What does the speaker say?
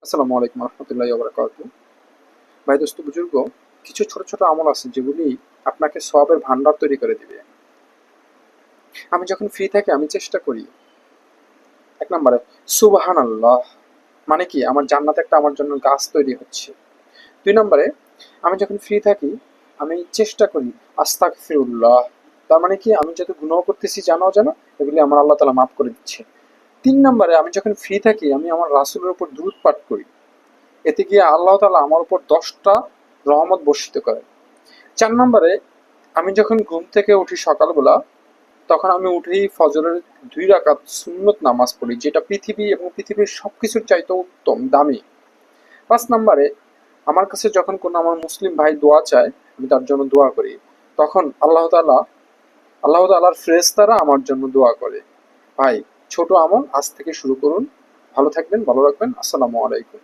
আসসালামু আলাইকুম রহমতুল্লাহি ওয়া বারাকাতুহু। ভাই দোস্ত বুজুর্গ, কিছু ছোট ছোট আমল আছে যেগুলি আপনাকে সওয়াবের ভান্ডার তৈরি করে দিবে। আমি যখন ফ্রি থাকি আমি চেষ্টা করি, এক নম্বরে সুবহানাল্লাহ, মানে কি আমার জান্নাতে একটা আমার জন্য গাছ তৈরি হচ্ছে। দুই নম্বরে আমি যখন ফ্রি থাকি আমি চেষ্টা করি আস্তাগফিরুল্লাহ, তার মানে কি আমি যত গুনাহ করতেছি জানো জানো এগুলি আমার আল্লাহ তাআলা মাফ করে দিচ্ছে। তিন নম্বরে আমি যখন ফ্রি থাকি আমি আমার রাসূলের উপর দুরূদ পাঠ করি, এতে গিয়ে আল্লাহ তাআলা আমার উপর 10টা রহমত বর্ষিত করেন। ৪ নম্বরে আমি যখন ঘুম থেকে উঠি সকালবেলা, তখন আমি উঠেই ফজরের ২ রাকাত সুন্নত নামাজ পড়ি, যেটা পৃথিবী এবং পৃথিবীর সবকিছুর চাইতে উত্তম, দামি। ৫ নম্বরে আমার কাছে যখন কোনো আমার মুসলিম ভাই দোয়া চায়, আমি তার জন্য দোয়া করি। তখন আল্লাহ তাআলার ফেরেশতারা আমার জন্য দোয়া করে। ভাই, ছোট আমল আজ থেকে শুরু করুন। ভালো থাকবেন, ভালো রাখবেন। আসসালামু আলাইকুম।